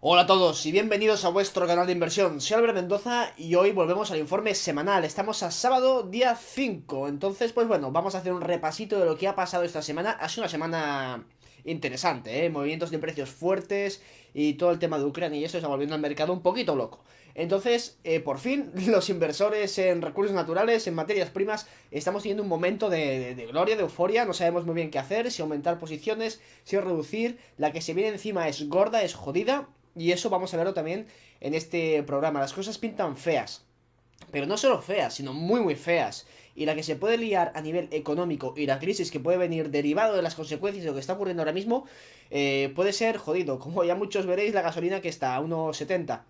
Hola a todos y bienvenidos a vuestro canal de inversión. Soy Albert Mendoza y hoy volvemos al informe semanal. Estamos a sábado día 5. Entonces, pues bueno, vamos a hacer un repasito de lo que ha pasado esta semana. Ha sido una semana interesante, ¿eh? Movimientos de precios fuertes y todo el tema de Ucrania y eso está volviendo al mercado un poquito loco. Entonces, por fin, los inversores en recursos naturales, en materias primas, estamos teniendo un momento de gloria, de euforia. No sabemos muy bien qué hacer, si aumentar posiciones, si reducir. La que se viene encima es gorda, es jodida. Y eso vamos a verlo también en este programa. Las cosas pintan feas. Pero no solo feas, sino muy muy feas. Y la que se puede liar a nivel económico y la crisis que puede venir derivado de las consecuencias de lo que está ocurriendo ahora mismo, puede ser jodido. Como ya muchos veréis, la gasolina que está a 1,70.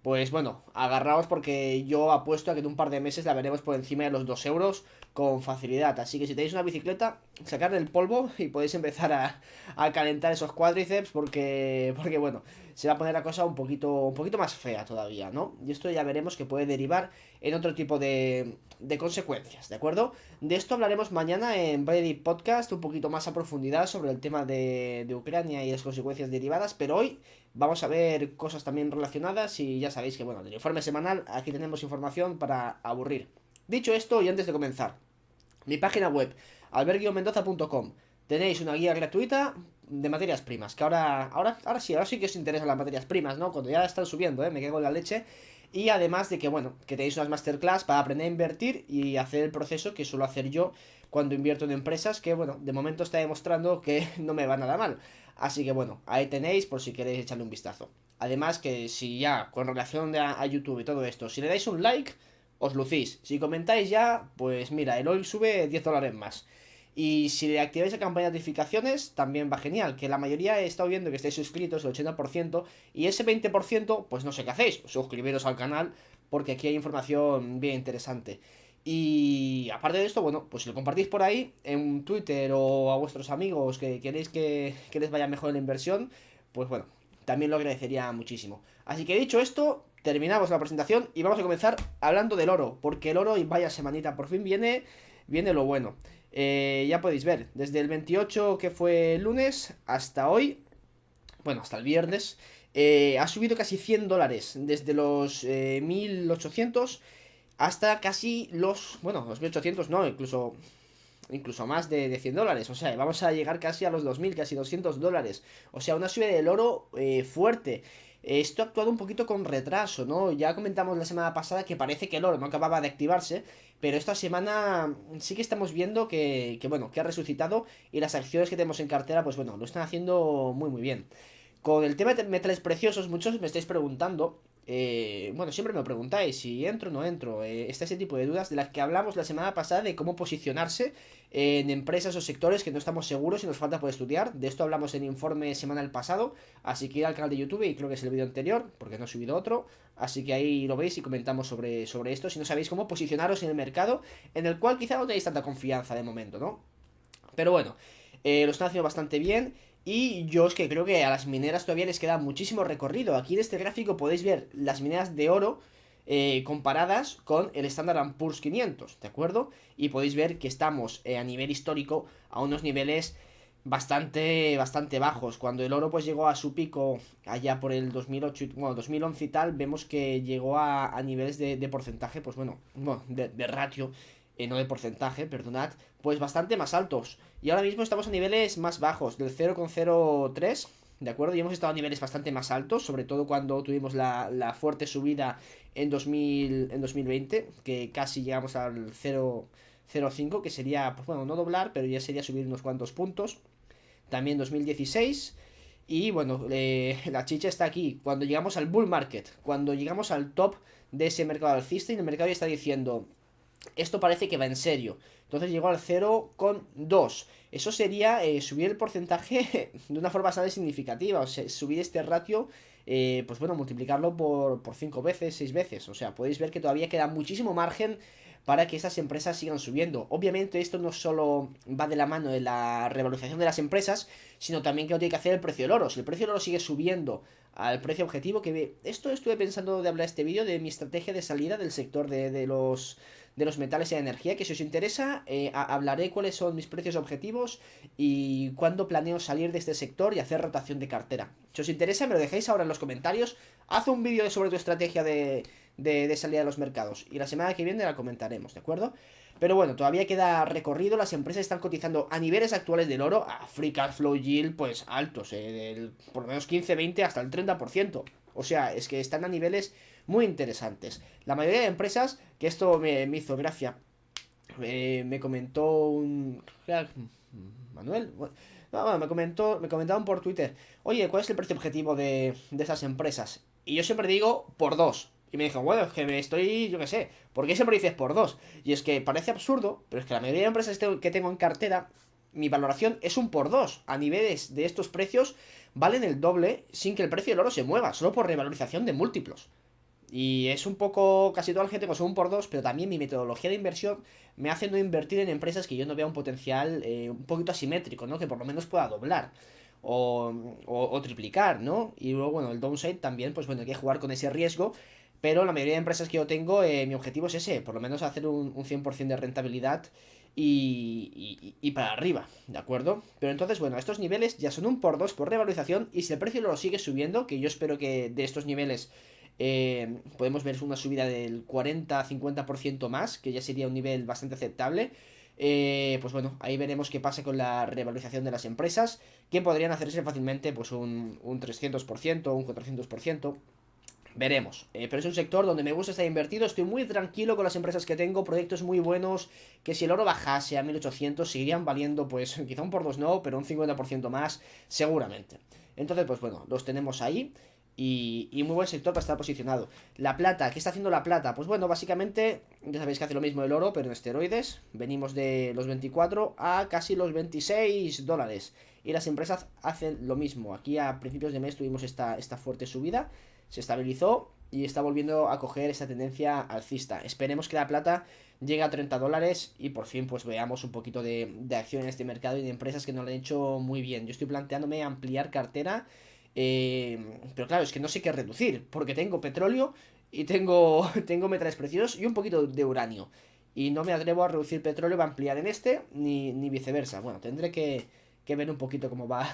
Pues bueno, agarraos porque yo apuesto a que en un par de meses la veremos por encima de los 2 euros con facilidad. Así que si tenéis una bicicleta, sacarle el polvo y podéis empezar a calentar esos cuádriceps porque bueno, se va a poner la cosa un poquito más fea todavía, ¿no? Y esto ya veremos que puede derivar en otro tipo de consecuencias, ¿de acuerdo? De esto hablaremos mañana en Brady Podcast un poquito más a profundidad sobre el tema de Ucrania y las consecuencias derivadas, pero hoy vamos a ver cosas también relacionadas y ya sabéis que, bueno, del informe semanal aquí tenemos información para aburrir. Dicho esto, y antes de comenzar, mi página web, alberguiomendoza.com, tenéis una guía gratuita de materias primas, que ahora sí que os interesan las materias primas, ¿no? Cuando ya están subiendo, me cago en la leche. Y además de que, bueno, que tenéis unas masterclass para aprender a invertir y hacer el proceso que suelo hacer yo cuando invierto en empresas, que, bueno, de momento está demostrando que no me va nada mal. Así que, bueno, ahí tenéis por si queréis echarle un vistazo. Además que si ya, con relación a YouTube y todo esto, si le dais un like, os lucís. Si comentáis ya, pues mira, el oil sube $10 más. Y si le activáis la campaña de notificaciones, también va genial. Que la mayoría he estado viendo que estáis suscritos, el 80%. Y ese 20%, pues no sé qué hacéis. Suscribiros al canal, porque aquí hay información bien interesante. Y aparte de esto, bueno, pues si lo compartís por ahí, en Twitter o a vuestros amigos que queréis que les vaya mejor en la inversión, pues bueno, también lo agradecería muchísimo. Así que dicho esto, terminamos la presentación y vamos a comenzar hablando del oro. Porque el oro, y vaya semanita, por fin viene lo bueno. Ya podéis ver, desde el 28 que fue el lunes hasta hoy, bueno, hasta el viernes, ha subido casi $100, desde los 1800 hasta casi los 1800 no, incluso más de $100. O sea, vamos a llegar casi a los 2000, casi $200. O sea, una subida del oro fuerte. Esto ha actuado un poquito con retraso, ¿no? Ya comentamos la semana pasada que parece que el oro no acababa de activarse, pero esta semana sí que estamos viendo bueno, que ha resucitado y las acciones que tenemos en cartera, pues bueno, lo están haciendo muy muy bien. Con el tema de metales preciosos, muchos me estáis preguntando, bueno, siempre me preguntáis si entro o no entro. Está ese tipo de dudas de las que hablamos la semana pasada de cómo posicionarse en empresas o sectores que no estamos seguros y nos falta por estudiar. De esto hablamos en el informe semanal pasado, así que ir al canal de YouTube y creo que es el vídeo anterior, porque no he subido otro. Así que ahí lo veis y comentamos sobre esto, si no sabéis cómo posicionaros en el mercado, en el cual quizá no tenéis tanta confianza de momento, ¿no? Pero bueno, lo están haciendo bastante bien. Y yo es que creo que a las mineras todavía les queda muchísimo recorrido. Aquí en este gráfico podéis ver las mineras de oro comparadas con el Standard Poor's 500, ¿de acuerdo? Y podéis ver que estamos a nivel histórico a unos niveles bastante bajos. Cuando el oro pues llegó a su pico allá por el 2008, bueno, 2011 y tal, vemos que llegó a niveles de porcentaje, pues bueno, de ratio, no de porcentaje, perdonad, pues bastante más altos. Y ahora mismo estamos a niveles más bajos, del 0,03, ¿de acuerdo? Y hemos estado a niveles bastante más altos, sobre todo cuando tuvimos la fuerte subida en 2020, que casi llegamos al 0,05, que sería, pues bueno, no doblar, pero ya sería subir unos cuantos puntos. También 2016. Y bueno, la chicha está aquí. Cuando llegamos al bull market, cuando llegamos al top de ese mercado alcista, y el mercado ya está diciendo, esto parece que va en serio. Entonces llegó al 0,2. Eso sería subir el porcentaje de una forma bastante significativa. O sea, subir este ratio, pues bueno, multiplicarlo por 5 veces, 6 veces. O sea, podéis ver que todavía queda muchísimo margen para que estas empresas sigan subiendo. Obviamente esto no solo va de la mano de la revalorización de las empresas, sino también que lo tiene que hacer el precio del oro. Si el precio del oro sigue subiendo al precio objetivo, esto estuve pensando de hablar este vídeo de mi estrategia de salida del sector de los metales y la energía, que si os interesa hablaré cuáles son mis precios objetivos y cuándo planeo salir de este sector y hacer rotación de cartera. Si os interesa me lo dejáis ahora en los comentarios, haz un vídeo sobre tu estrategia de salida de los mercados y la semana que viene la comentaremos, ¿de acuerdo? Pero bueno, todavía queda recorrido, las empresas están cotizando a niveles actuales del oro, a free cash flow yield pues altos, por lo menos 15, 20 hasta el 30%. O sea, es que están a niveles muy interesantes. La mayoría de empresas, que esto me hizo gracia, me comentó un... Manuel, no, me comentaban por Twitter, oye, ¿cuál es el precio objetivo de esas empresas? Y yo siempre digo por 2. Y me dijo, bueno, es que me estoy, yo qué sé, ¿por qué siempre dices por 2? Y es que parece absurdo, pero es que la mayoría de empresas que tengo en cartera, mi valoración es un por 2. A niveles de estos precios valen el doble sin que el precio del oro se mueva, solo por revalorización de múltiplos. Y es un poco, casi toda la gente consume un por 2, pero también mi metodología de inversión me hace no invertir en empresas que yo no vea un potencial un poquito asimétrico, ¿no? Que por lo menos pueda doblar o triplicar, ¿no? Y luego, bueno, el downside también, pues bueno, hay que jugar con ese riesgo. Pero la mayoría de empresas que yo tengo, mi objetivo es ese, por lo menos hacer un 100% de rentabilidad y para arriba, ¿de acuerdo? Pero entonces, bueno, estos niveles ya son un por 2 por revalorización y si el precio lo sigue subiendo, que yo espero que de estos niveles podemos ver una subida del 40-50% más, que ya sería un nivel bastante aceptable. Pues bueno, ahí veremos qué pasa con la revalorización de las empresas, que podrían hacerse fácilmente pues un 300%, un 400%. Veremos, pero es un sector donde me gusta estar invertido, estoy muy tranquilo con las empresas que tengo, proyectos muy buenos, que si el oro bajase a 1800 seguirían valiendo pues quizá un por 2 no, pero un 50% más seguramente. Entonces pues bueno, los tenemos ahí y muy buen sector para estar posicionado. La plata, ¿qué está haciendo la plata? Pues bueno, básicamente ya sabéis que hace lo mismo el oro, pero en esteroides, venimos de los 24 a casi los 26 dólares y las empresas hacen lo mismo. Aquí a principios de mes tuvimos esta fuerte subida, se estabilizó y está volviendo a coger esa tendencia alcista. Esperemos que la plata llegue a 30 dólares y por fin pues veamos un poquito de acción en este mercado y de empresas que no lo han hecho muy bien. Yo estoy planteándome ampliar cartera, pero claro, es que no sé qué reducir, porque tengo petróleo y tengo metales preciosos y un poquito de uranio. Y no me atrevo a reducir petróleo, va a ampliar en este, ni viceversa. Bueno, tendré que ver un poquito cómo va,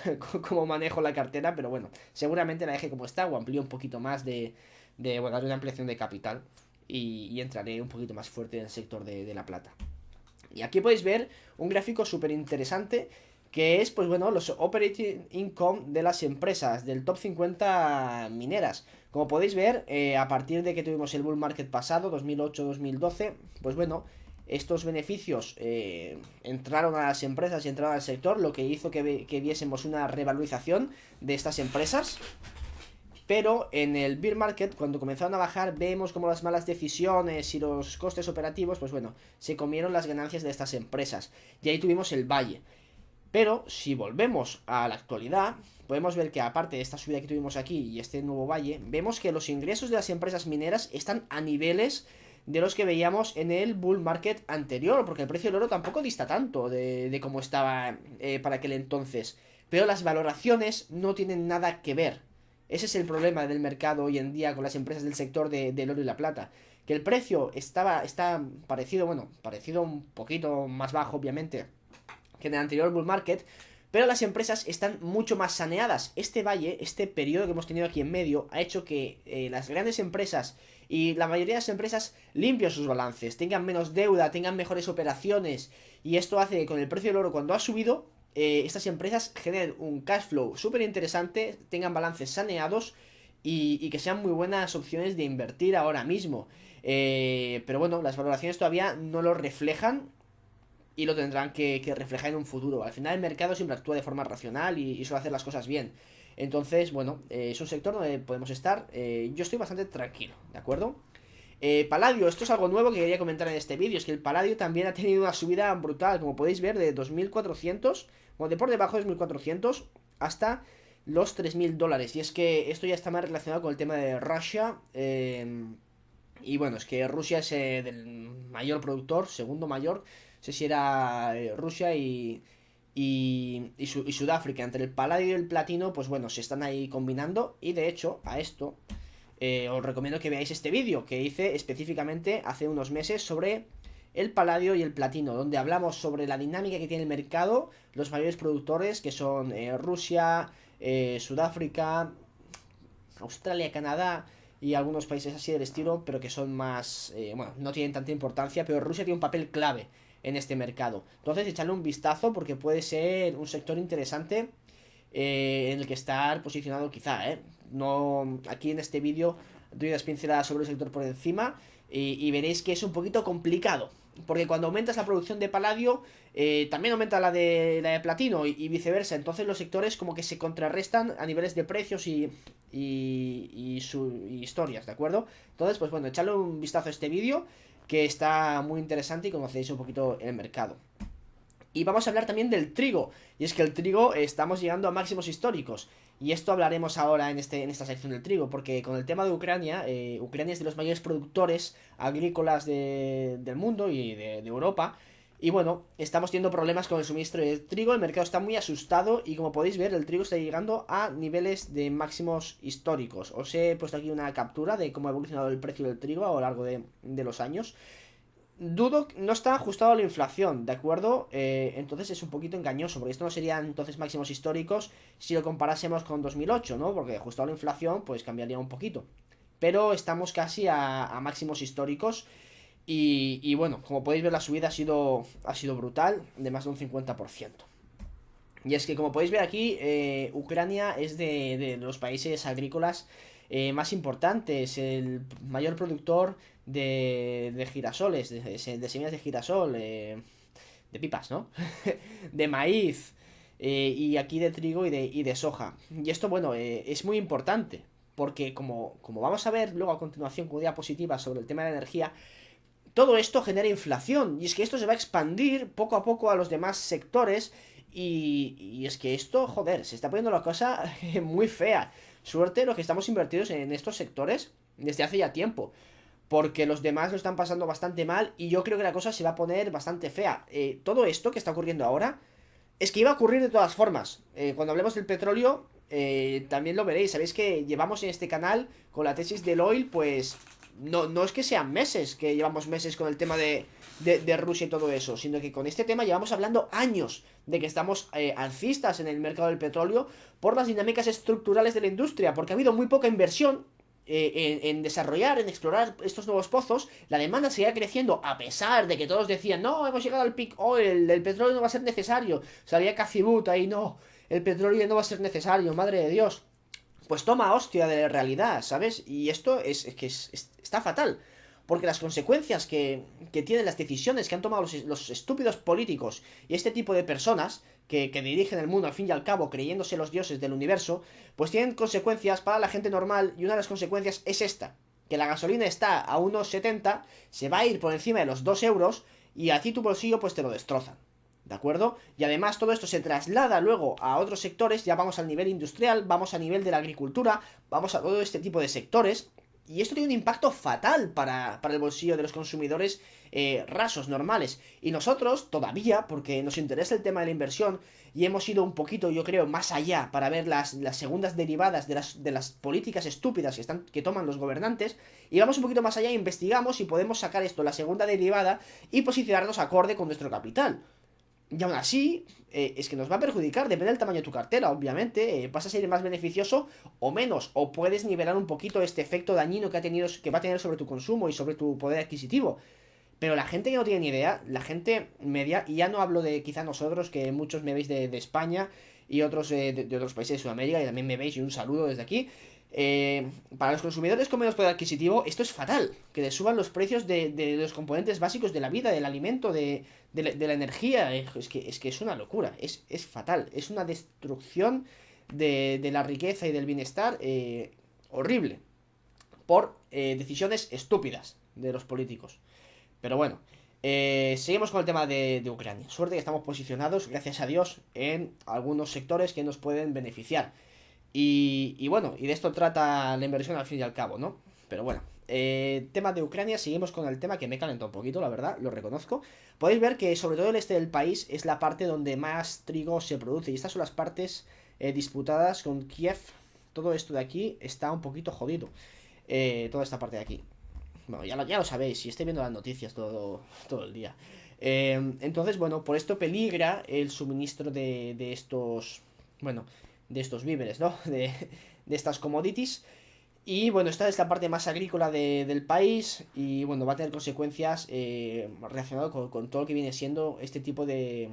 cómo manejo la cartera, pero bueno, seguramente la deje como está o amplío un poquito más bueno, daré una ampliación de capital y entraré un poquito más fuerte en el sector de la plata. Y aquí podéis ver un gráfico súper interesante que es, pues bueno, los operating income de las empresas del top 50 mineras. Como podéis ver, a partir de que tuvimos el bull market pasado, 2008-2012, pues bueno, estos beneficios entraron a las empresas y entraron al sector, lo que hizo que viésemos una revalorización de estas empresas. Pero en el bear market, cuando comenzaron a bajar, vemos como las malas decisiones y los costes operativos, pues bueno, se comieron las ganancias de estas empresas. Y ahí tuvimos el valle. Pero si volvemos a la actualidad, podemos ver que aparte de esta subida que tuvimos aquí y este nuevo valle, vemos que los ingresos de las empresas mineras están a niveles de los que veíamos en el bull market anterior, porque el precio del oro tampoco dista tanto de cómo estaba para aquel entonces. Pero las valoraciones no tienen nada que ver. Ese es el problema del mercado hoy en día con las empresas del sector del oro y la plata. Que el precio está parecido, bueno, parecido un poquito más bajo, obviamente, que en el anterior bull market, pero las empresas están mucho más saneadas. Este valle, este periodo que hemos tenido aquí en medio, ha hecho que las grandes empresas y la mayoría de las empresas limpien sus balances, tengan menos deuda, tengan mejores operaciones, y esto hace que con el precio del oro cuando ha subido, estas empresas generen un cash flow súper interesante, tengan balances saneados y que sean muy buenas opciones de invertir ahora mismo. Pero bueno, las valoraciones todavía no lo reflejan y lo tendrán que reflejar en un futuro. Al final el mercado siempre actúa de forma racional y suele hacer las cosas bien. Entonces, bueno, es un sector donde podemos estar. Yo estoy bastante tranquilo, ¿de acuerdo? Paladio, esto es algo nuevo que quería comentar en este vídeo. Es que el Paladio también ha tenido una subida brutal, como podéis ver, de 2.400, bueno, de por debajo de 2.400 hasta los 3.000 dólares. Y es que esto ya está más relacionado con el tema de Russia Y bueno, es que Rusia es del mayor productor, segundo mayor, no sé si era Rusia y Sudáfrica. Entre el paladio y el platino, pues bueno, se están ahí combinando. Y de hecho, a esto os recomiendo que veáis este vídeo que hice específicamente hace unos meses sobre el paladio y el platino, donde hablamos sobre la dinámica que tiene el mercado, los mayores productores que son Rusia, Sudáfrica, Australia, Canadá y algunos países así del estilo, pero que son más, bueno, no tienen tanta importancia, pero Rusia tiene un papel clave en este mercado. Entonces, echarle un vistazo porque puede ser un sector interesante en el que estar posicionado quizá, ¿eh? No, aquí en este vídeo doy unas pinceladas sobre el sector por encima y veréis que es un poquito complicado. Porque cuando aumentas la producción de paladio, también aumenta la de platino y viceversa. Entonces los sectores como que se contrarrestan a niveles de precios y historias, ¿de acuerdo? Entonces, pues bueno, echadle un vistazo a este vídeo que está muy interesante y conocéis un poquito el mercado. Y vamos a hablar también del trigo. Y es que el trigo estamos llegando a máximos históricos. Y esto hablaremos ahora en esta sección del trigo. Porque con el tema de Ucrania, Ucrania es de los mayores productores agrícolas del mundo y de Europa. Y bueno, estamos teniendo problemas con el suministro de trigo. El mercado está muy asustado. Y como podéis ver, el trigo está llegando a niveles de máximos históricos. Os he puesto aquí una captura de cómo ha evolucionado el precio del trigo a lo largo de los años. Dudo, no está ajustado a la inflación, ¿de acuerdo? Entonces es un poquito engañoso, porque esto no serían entonces máximos históricos si lo comparásemos con 2008, ¿no? Porque ajustado a la inflación, pues cambiaría un poquito. Pero estamos casi a máximos históricos y bueno, como podéis ver la subida ha sido brutal, de más de un 50%. Y es que como podéis ver aquí, Ucrania es de los países agrícolas más importantes, el mayor productor de girasoles, de semillas de girasol, de pipas, ¿no? De maíz, y aquí de trigo y de soja. Y esto, bueno, es muy importante, porque como vamos a ver luego a continuación con diapositivas sobre el tema de la energía, todo esto genera inflación y es que esto se va a expandir poco a poco a los demás sectores y es que esto, joder, se está poniendo la cosa muy fea. Suerte los que estamos invertidos en estos sectores desde hace ya tiempo, porque los demás lo están pasando bastante mal y yo creo que la cosa se va a poner bastante fea. Todo esto que está ocurriendo ahora es que iba a ocurrir de todas formas. Cuando hablemos del petróleo, también lo veréis. Sabéis que llevamos en este canal con la tesis del oil, pues no es que sean meses, que llevamos meses con el tema de Rusia y todo eso, sino que con este tema llevamos hablando años de que estamos alcistas en el mercado del petróleo por las dinámicas estructurales de la industria, porque ha habido muy poca inversión en desarrollar, en explorar estos nuevos pozos. La demanda seguía creciendo a pesar de que todos decían, no, hemos llegado al peak oil, el petróleo no va a ser necesario. Salía Cacibut ahí, no, el petróleo no va a ser necesario, madre de Dios. Pues toma hostia de realidad, ¿sabes? Y esto está fatal. Porque las consecuencias que tienen las decisiones que han tomado los estúpidos políticos y este tipo de personas que dirigen el mundo al fin y al cabo creyéndose los dioses del universo, pues tienen consecuencias para la gente normal y una de las consecuencias es esta. Que la gasolina está a unos 70, se va a ir por encima de los 2 euros y a ti tu bolsillo pues te lo destrozan. ¿De acuerdo? Y además todo esto se traslada luego a otros sectores, ya vamos al nivel industrial, vamos a nivel de la agricultura, vamos a todo este tipo de sectores. Y esto tiene un impacto fatal para el bolsillo de los consumidores rasos, normales. Y nosotros, todavía, porque nos interesa el tema de la inversión y hemos ido un poquito, yo creo, más allá para ver las segundas derivadas de las políticas estúpidas que toman los gobernantes, y vamos un poquito más allá, investigamos y podemos sacar esto, la segunda derivada, y posicionarnos acorde con nuestro capital. Y aún así, es que nos va a perjudicar, depende del tamaño de tu cartera, obviamente, vas a ser más beneficioso o menos, o puedes nivelar un poquito este efecto dañino que va a tener sobre tu consumo y sobre tu poder adquisitivo. Pero la gente que no tiene ni idea, la gente media, y ya no hablo de quizá nosotros, que muchos me veis de España y otros de otros países de Sudamérica, y también me veis, y un saludo desde aquí. Para los consumidores con menos poder adquisitivo, esto es fatal. Que les suban los precios de los componentes básicos de la vida, del alimento, de la energía. Es que es una locura. Es fatal. Es una destrucción de la riqueza y del bienestar horrible. Por decisiones estúpidas de los políticos. Pero bueno. Seguimos con el tema de Ucrania. Suerte que estamos posicionados, gracias a Dios, en algunos sectores que nos pueden beneficiar. Y bueno, y de esto trata la inversión al fin y al cabo, ¿no? Pero bueno, tema de Ucrania, seguimos con el tema que me calentó un poquito, la verdad, lo reconozco. Podéis ver que sobre todo el este del país es la parte donde más trigo se produce, y estas son las partes disputadas con Kiev. Todo esto de aquí está un poquito jodido, toda esta parte de aquí. Bueno, ya lo sabéis, si estoy viendo las noticias todo el día. Entonces, bueno, por esto peligra el suministro de estos, bueno, de estos víveres, ¿no? De estas commodities. Y bueno, esta es la parte más agrícola del país y bueno, va a tener consecuencias relacionadas con todo lo que viene siendo este tipo de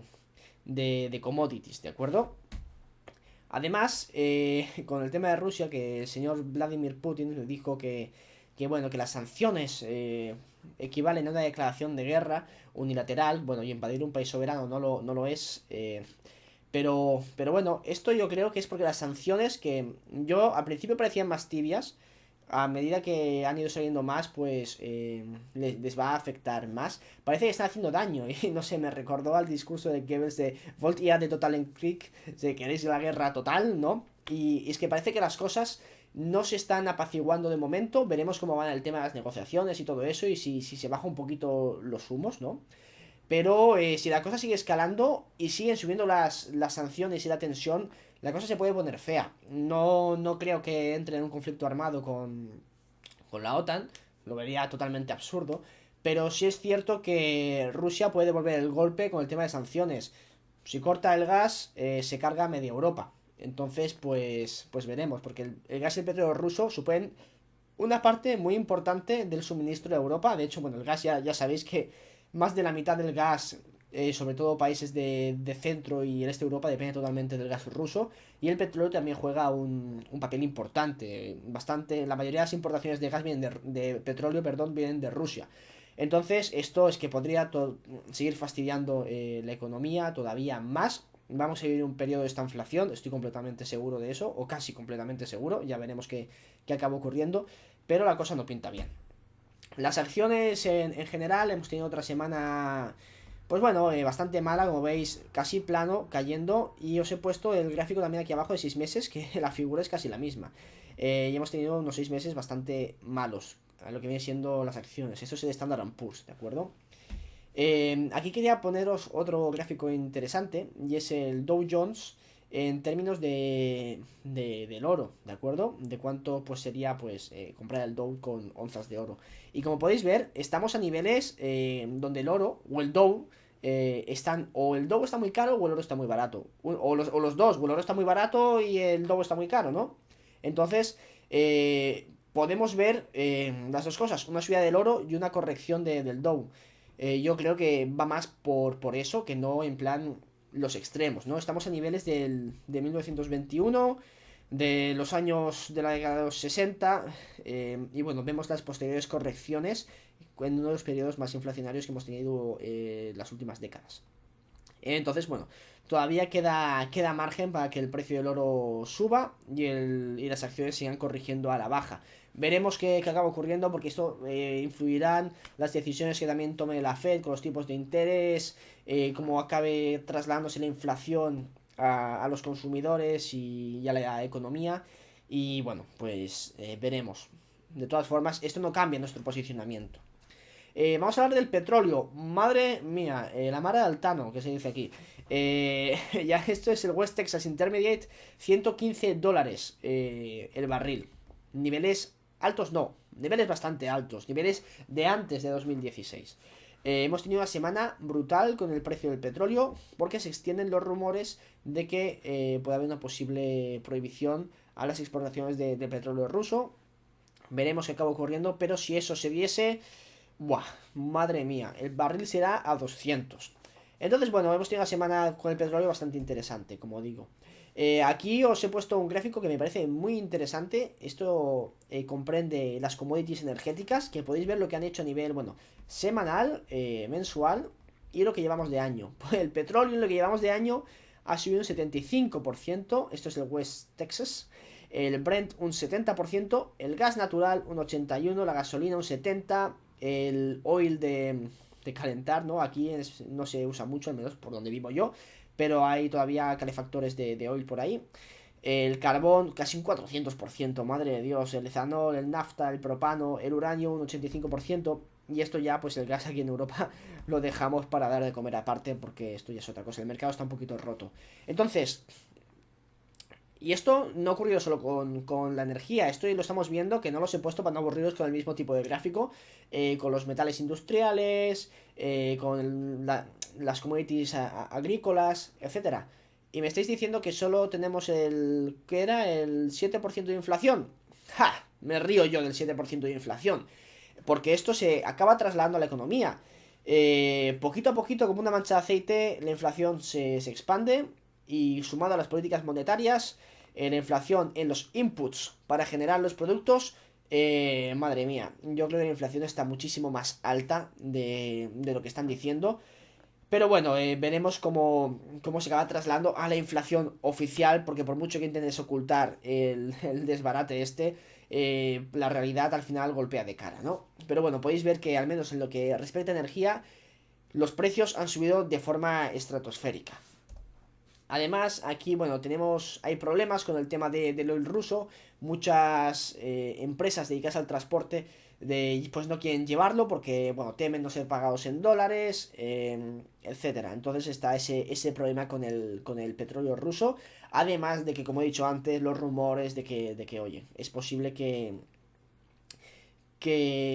commodities, ¿de acuerdo? Además, con el tema de Rusia, que el señor Vladimir Putin le dijo que bueno, que las sanciones equivalen a una declaración de guerra unilateral, bueno, y invadir un país soberano no lo es, pero bueno, esto yo creo que es porque las sanciones que yo al principio parecían más tibias, a medida que han ido saliendo más, pues les va a afectar más. Parece que están haciendo daño y no sé, me recordó al discurso de Goebbels de Volt ihr de Total en Krieg, de queréis la guerra total, ¿no? Y es que parece que las cosas no se están apaciguando de momento, veremos cómo van el tema de las negociaciones y todo eso y si se baja un poquito los humos, ¿no? Pero si la cosa sigue escalando y siguen subiendo las sanciones y la tensión, la cosa se puede poner fea. No creo que entre en un conflicto armado con la OTAN, lo vería totalmente absurdo. Pero sí es cierto que Rusia puede devolver el golpe con el tema de sanciones. Si corta el gas, se carga a media Europa. Entonces, pues veremos, porque el gas y el petróleo ruso suponen una parte muy importante del suministro de Europa. De hecho, bueno, el gas ya sabéis que más de la mitad del gas, sobre todo países de centro y el este de Europa, depende totalmente del gas ruso. Y el petróleo también juega un papel importante. Bastante, la mayoría de las importaciones de gas vienen de petróleo, perdón, vienen de Rusia. Entonces, esto es que podría seguir fastidiando la economía todavía más. Vamos a vivir un periodo de esta inflación, estoy completamente seguro de eso, o casi completamente seguro, ya veremos qué acaba ocurriendo, pero la cosa no pinta bien. Las acciones en general hemos tenido otra semana, pues bueno, bastante mala, como veis, casi plano, cayendo, y os he puesto el gráfico también aquí abajo de 6 meses, que la figura es casi la misma. Y hemos tenido unos 6 meses bastante malos, a lo que viene siendo las acciones. Esto es el Standard Poor's, ¿de acuerdo? Aquí quería poneros otro gráfico interesante, y es el Dow Jones en términos del oro, ¿de acuerdo? De cuánto pues sería pues comprar el Dow con onzas de oro. Y como podéis ver, estamos a niveles donde el oro o el Dow o el Dow está muy caro o el oro está muy barato. O los dos, o el oro está muy barato y el Dow está muy caro, ¿no? Entonces, podemos ver las dos cosas, una subida del oro y una corrección del Dow. Yo creo que va más por eso que no en plan los extremos, ¿no? Estamos a niveles de 1921, de los años de la década de los 60, y bueno, vemos las posteriores correcciones en uno de los periodos más inflacionarios que hemos tenido las últimas décadas. Entonces, bueno, todavía queda margen para que el precio del oro suba y las acciones sigan corrigiendo a la baja. Veremos qué acaba ocurriendo porque esto influirán las decisiones que también tome la Fed con los tipos de interés, cómo acabe trasladándose la inflación a los consumidores y a la economía. Y bueno, pues veremos. De todas formas, esto no cambia nuestro posicionamiento. Vamos a hablar del petróleo. Madre mía, la mara de Altano, que se dice aquí. Ya esto es el West Texas Intermediate, $115 el barril. Niveles altos, no, niveles bastante altos, niveles de antes de 2016. Hemos tenido una semana brutal con el precio del petróleo porque se extienden los rumores de que puede haber una posible prohibición a las exportaciones de petróleo ruso. Veremos qué acaba ocurriendo, pero si eso se diese... Buah, madre mía, el barril será a 200. Entonces, bueno, hemos tenido una semana con el petróleo bastante interesante, como digo. Aquí os he puesto un gráfico que me parece muy interesante. Esto comprende las commodities energéticas, que podéis ver lo que han hecho a nivel, bueno, semanal, mensual y lo que llevamos de año. Pues el petróleo en lo que llevamos de año ha subido un 75%. Esto es el West Texas. El Brent un 70%, el gas natural un 81%, la gasolina un 70%, el oil de calentar, ¿no? Aquí no se usa mucho, al menos por donde vivo yo, pero hay todavía calefactores de oil por ahí. El carbón casi un 400%, madre de Dios. El etanol, el nafta, el propano, el uranio un 85%. Y esto ya, pues el gas aquí en Europa lo dejamos para dar de comer aparte, porque esto ya es otra cosa. El mercado está un poquito roto. Entonces, y esto no ha ocurrido solo con la energía, esto lo estamos viendo, que no los he puesto para no aburriros con el mismo tipo de gráfico, con los metales industriales, con las commodities agrícolas, etcétera. Y me estáis diciendo que solo tenemos ¿qué era? El 7% de inflación. ¡Ja! Me río yo del 7% de inflación. Porque esto se acaba trasladando a la economía. Poquito a poquito, como una mancha de aceite, la inflación se expande y sumado a las políticas monetarias, la inflación en los inputs para generar los productos, madre mía, yo creo que la inflación está muchísimo más alta de lo que están diciendo. Pero bueno, veremos cómo se acaba trasladando a la inflación oficial, porque por mucho que intentes ocultar el desbarate la realidad al final golpea de cara, ¿no? Pero bueno, podéis ver que al menos en lo que respecta a energía, los precios han subido de forma estratosférica. Además, aquí, bueno, hay problemas con el tema del oil ruso. Muchas empresas dedicadas al transporte pues no quieren llevarlo porque, bueno, temen no ser pagados en dólares, etcétera. Entonces está ese problema con el petróleo ruso. Además de que, como he dicho antes, los rumores de que oye, es posible que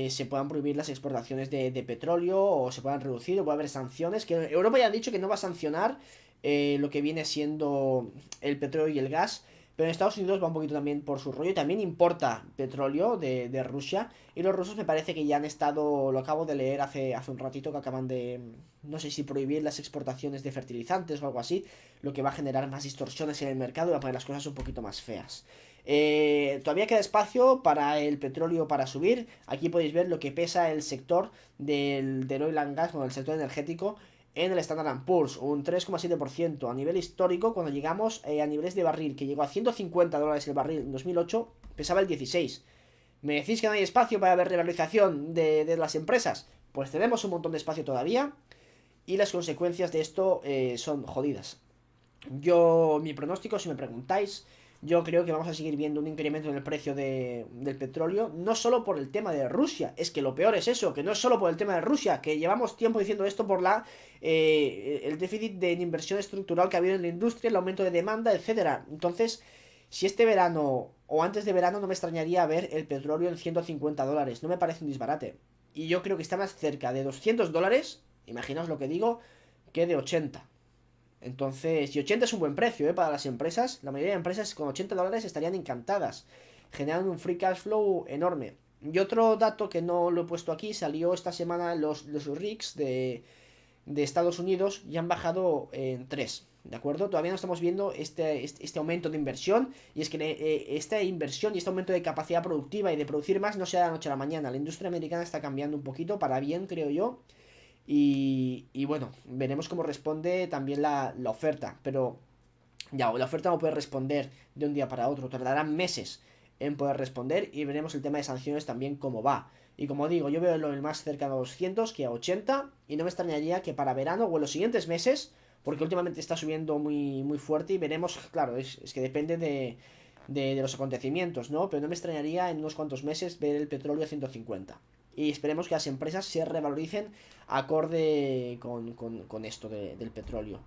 se puedan prohibir las exportaciones de petróleo o se puedan reducir o puede haber sanciones. Que Europa ya ha dicho que no va a sancionar lo que viene siendo el petróleo y el gas. Pero en Estados Unidos va un poquito también por su rollo. También importa petróleo de Rusia. Y los rusos me parece que ya han estado. Lo acabo de leer hace un ratito. Que acaban de. No sé si prohibir las exportaciones de fertilizantes o algo así. Lo que va a generar más distorsiones en el mercado y va a poner las cosas un poquito más feas. Todavía queda espacio para el petróleo para subir. Aquí podéis ver lo que pesa el sector del oil and gas, bueno, el sector energético en el Standard Poor's, un 3,7%. A nivel histórico, cuando llegamos a niveles de barril, que llegó a $150 el barril en 2008, pesaba el 16. ¿Me decís que no hay espacio para ver revalorización de las empresas? Pues tenemos un montón de espacio todavía y las consecuencias de esto son jodidas. Mi pronóstico, si me preguntáis, yo creo que vamos a seguir viendo un incremento en el precio del petróleo, no solo por el tema de Rusia, es que lo peor es eso, que no es solo por el tema de Rusia, que llevamos tiempo diciendo esto por el déficit de inversión estructural que ha habido en la industria, el aumento de demanda, etcétera. Entonces, si este verano o antes de verano no me extrañaría ver el petróleo en $150, no me parece un disbarate. Y yo creo que está más cerca de $200, imaginaos lo que digo, que de 80. Entonces, y 80 es un buen precio, para las empresas. La mayoría de empresas con $80 estarían encantadas, generando un free cash flow enorme. Y otro dato que no lo he puesto aquí, salió esta semana los RICS de Estados Unidos y han bajado en 3, ¿de acuerdo? Todavía no estamos viendo este aumento de inversión, y es que esta inversión y este aumento de capacidad productiva y de producir más no se da de la noche a la mañana. La industria americana está cambiando un poquito para bien, creo yo. Y bueno, veremos cómo responde también la oferta. Pero ya, la oferta no puede responder de un día para otro. Tardarán meses en poder responder. Y veremos el tema de sanciones también cómo va. Y como digo, yo veo el más cercano a 200 que a 80. Y no me extrañaría que para verano o en los siguientes meses, porque últimamente está subiendo muy, muy fuerte. Y veremos, claro, es que depende de los acontecimientos, ¿no? Pero no me extrañaría en unos cuantos meses ver el petróleo a 150. Y esperemos que las empresas se revaloricen acorde con esto del petróleo.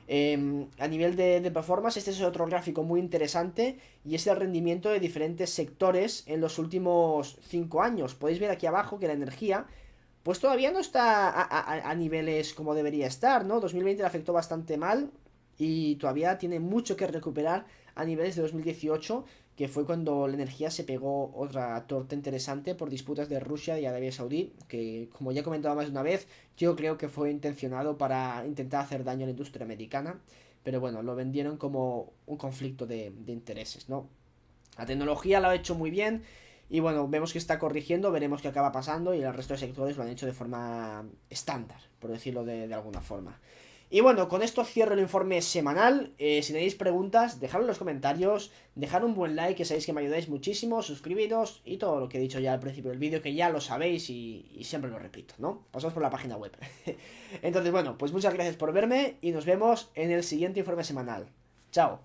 A nivel de performance, este es otro gráfico muy interesante y es el rendimiento de diferentes sectores en los últimos 5 años. Podéis ver aquí abajo que la energía pues todavía no está a niveles como debería estar, ¿no? 2020 le afectó bastante mal y todavía tiene mucho que recuperar a niveles de 2018, que fue cuando la energía se pegó otra torta interesante por disputas de Rusia y Arabia Saudí, que como ya he comentado más de una vez, yo creo que fue intencionado para intentar hacer daño a la industria americana, pero bueno, lo vendieron como un conflicto de intereses, ¿no? La tecnología lo ha hecho muy bien y bueno, vemos que está corrigiendo, veremos qué acaba pasando y el resto de sectores lo han hecho de forma estándar, por decirlo de alguna forma. Y bueno, con esto cierro el informe semanal. Si tenéis preguntas, dejadlo en los comentarios, dejad un buen like, que sabéis que me ayudáis muchísimo, suscribiros y todo lo que he dicho ya al principio del vídeo, que ya lo sabéis y siempre lo repito, ¿no? Pasaos por la página web. Entonces, bueno, pues muchas gracias por verme y nos vemos en el siguiente informe semanal. Chao.